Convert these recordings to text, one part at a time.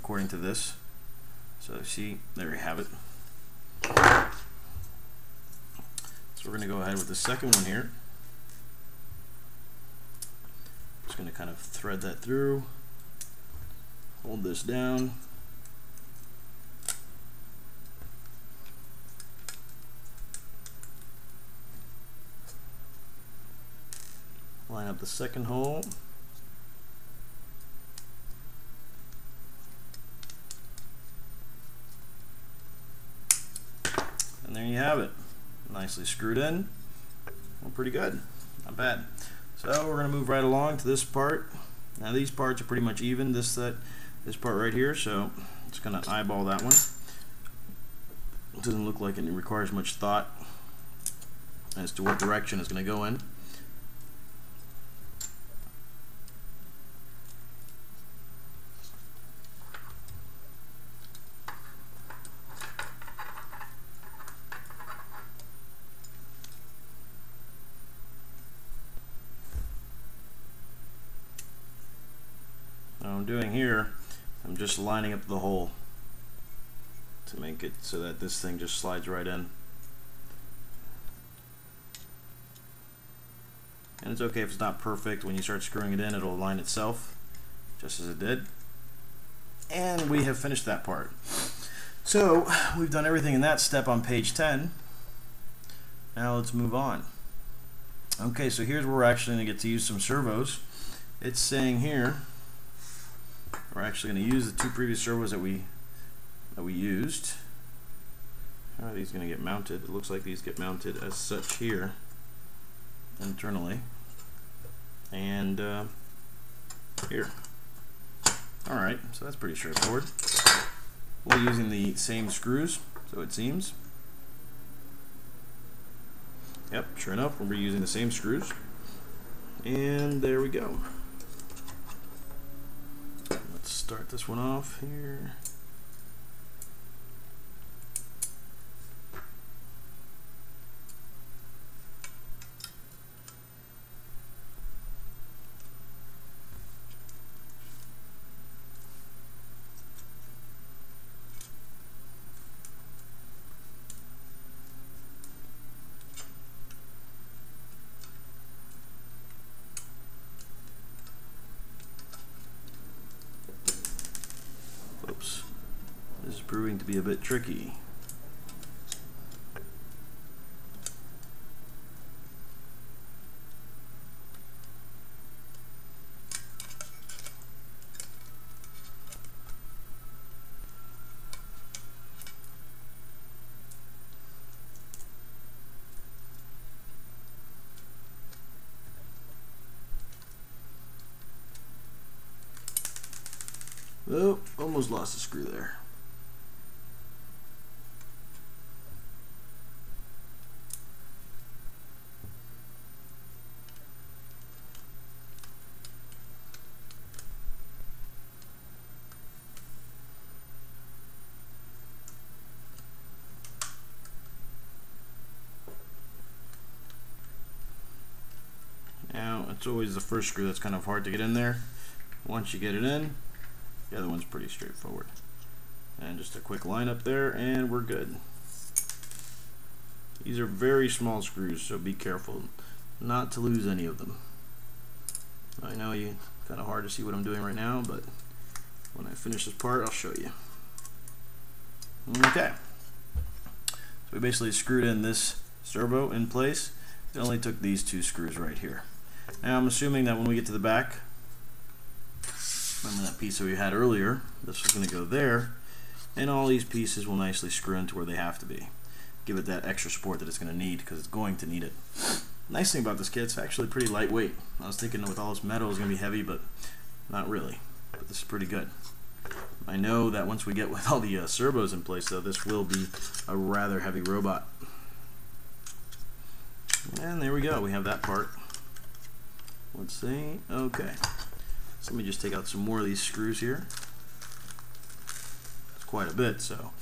according to this. So see, there you have it. So we're going to go ahead with the second one here. Just going to kind of thread that through, hold this down. Line up the second hole. And there you have it. Nicely screwed in. Well, pretty good. Not bad. So we're going to move right along to this part. Now these parts are pretty much even, this part right here, so it's going to eyeball that one. It doesn't look like it requires much thought as to what direction it's going to go in. What I'm doing here, I'm just lining up the hole to make it so that this thing just slides right in. And it's okay if it's not perfect. When you start screwing it in, it'll align itself just as it did. And we have finished that part. So we've done everything in that step on page 10. Now let's move on. Okay, so here's where we're actually going to get to use some servos. It's saying here we're actually going to use the two previous servos that we used. How are these going to get mounted? It looks like these get mounted as such here internally, and here. Alright, so that's pretty straightforward. We're using the same screws, so it seems. Yep, sure enough, we're using the same screws. And there we go. Let's start this one off here. Oops, this is proving to be a bit tricky. Oh, almost lost a screw there. Now, it's always the first screw that's kind of hard to get in there. Once you get it in, the other one's pretty straightforward. And just a quick line up there, and we're good. These are very small screws, so be careful not to lose any of them. I know you kind of hard to see what I'm doing right now, but when I finish this part, I'll show you. Okay. So we basically screwed in this servo in place. It only took these two screws right here. Now I'm assuming that when we get to the back, remember that piece that we had earlier, this is going to go there, and all these pieces will nicely screw into where they have to be. Give it that extra support that it's going to need, because it's going to need it. Nice thing about this kit, it's actually pretty lightweight. I was thinking with all this metal it's going to be heavy, but not really. But this is pretty good. I know that once we get with all the servos in place, though, this will be a rather heavy robot. And there we go, we have that part. Let's see, okay. So let me just take out some more of these screws here. It's quite a bit, so.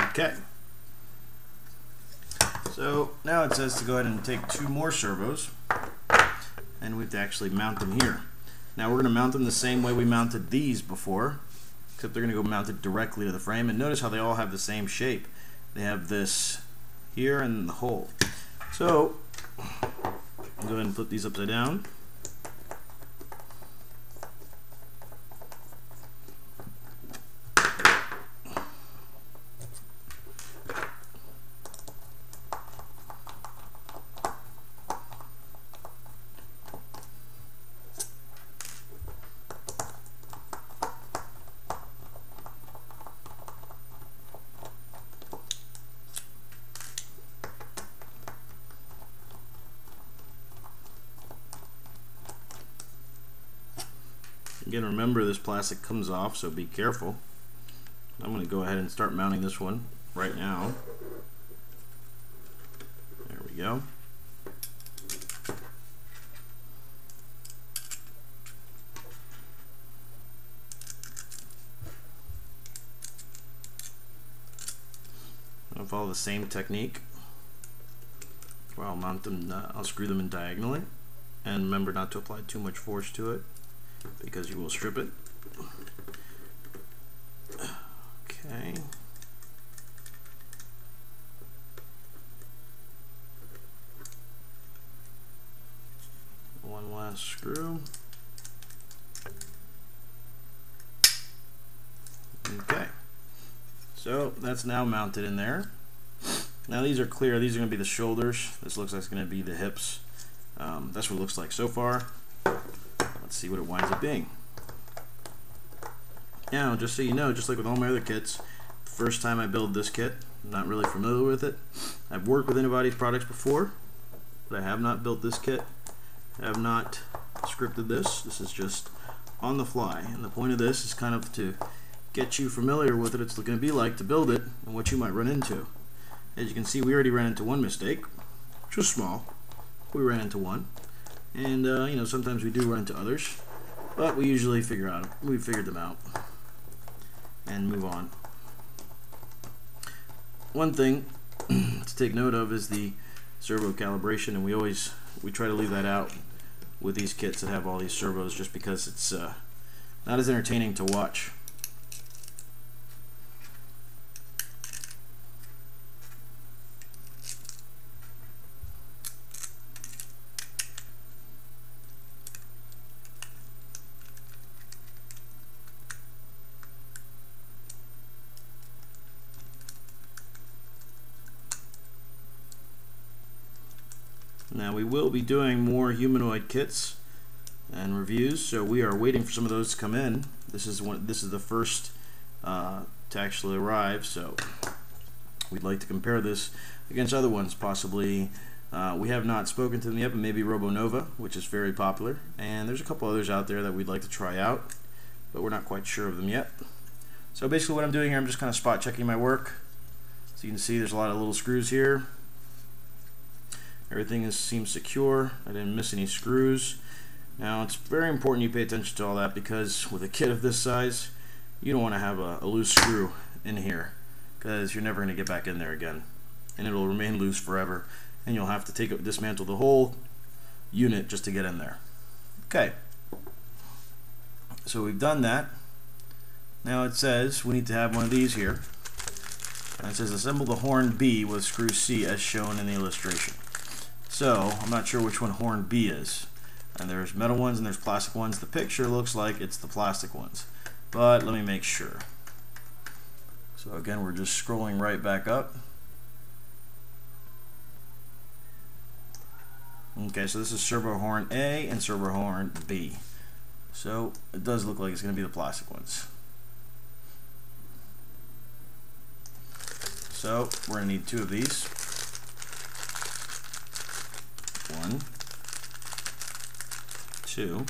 Okay. So now it says to go ahead and take 2 more servos, and we have to actually mount them here. Now we're going to mount them the same way we mounted these before, except they're going to go mounted directly to the frame. And notice how they all have the same shape. They have this here and the hole. So I'll go ahead and flip these upside down. Again, remember this plastic comes off, so be careful. I'm going to go ahead and start mounting this one right now. There we go. I'll follow the same technique where I'll mount them, I'll screw them in diagonally, and remember not to apply too much force to it, because you will strip it. Okay. One last screw. Okay. So that's now mounted in there. Now these are clear. These are going to be the shoulders. This looks like it's going to be the hips. That's what it looks like so far. Let's see what it winds up being. Now, just so you know, just like with all my other kits, the first time I build this kit, I'm not really familiar with it. I've worked with Innovati's products before, but I have not built this kit. I have not scripted this. This is just on the fly, and the point of this is kind of to get you familiar with what it's going to be like to build it and what you might run into. As you can see, we already ran into one mistake, which was small. We ran into one. And you know, sometimes we do run into others, but we usually figured them out and move on. One thing to take note of is the servo calibration, and we try to leave that out with these kits that have all these servos, just because it's not as entertaining to watch. Now we will be doing more humanoid kits and reviews, so we are waiting for some of those to come in. This is the first to actually arrive, so we'd like to compare this against other ones. Possibly, we have not spoken to them yet, but maybe RoboNova, which is very popular, and there's a couple others out there that we'd like to try out, but we're not quite sure of them yet. So basically what I'm doing here, I'm just kind of spot checking my work. So you can see there's a lot of little screws here. Everything seems secure. I didn't miss any screws. Now it's very important you pay attention to all that, because with a kit of this size, you don't want to have a loose screw in here, because you're never going to get back in there again, and it'll remain loose forever, and you'll have to dismantle the whole unit just to get in there. Okay, so we've done that. Now it says we need to have one of these here, and it says assemble the horn B with screw C as shown in the illustration. So I'm not sure which one horn B is, and there's metal ones and there's plastic ones. The picture looks like it's the plastic ones, but let me make sure. So again, we're just scrolling right back up. Okay, so this is servo horn A and servo horn B. So it does look like it's going to be the plastic ones. So we're going to need 2 of these. 1, 2.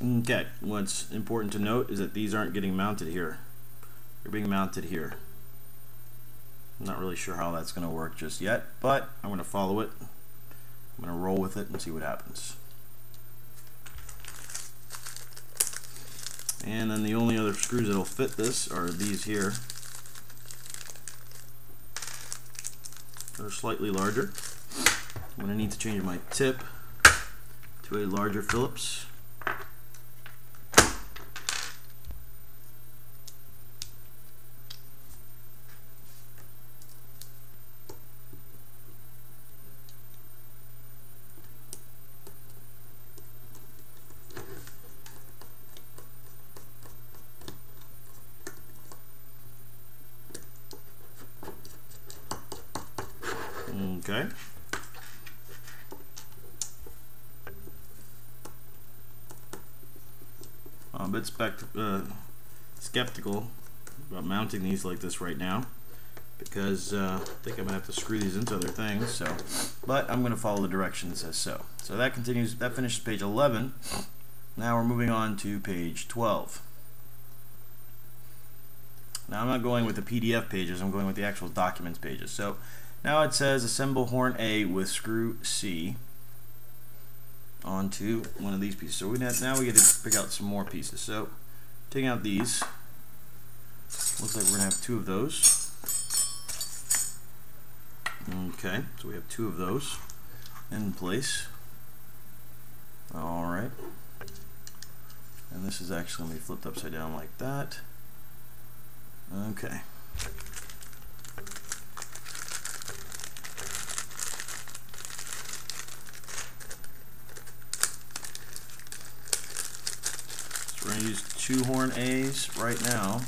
Okay, what's important to note is that these aren't getting mounted here. They're being mounted here. I'm not really sure how that's going to work just yet, but I'm going to follow it. I'm going to roll with it and see what happens. And then the only other screws that will fit this are these here. They're slightly larger. I'm going to need to change my tip to a larger Phillips. Okay. I'm a bit skeptical about mounting these like this right now, because I think I'm gonna have to screw these into other things. So, but I'm gonna follow the directions as so. So that continues. That finishes page 11. Now we're moving on to page 12. Now I'm not going with the PDF pages. I'm going with the actual documents pages. So now it says assemble horn A with screw C onto one of these pieces. So now we get to pick out some more pieces. So taking out these, looks like we're gonna have 2 of those. Okay, so we have 2 of those in place. All right, and this is actually gonna be flipped upside down like that. Okay. We're going to use 2 horn A's right now.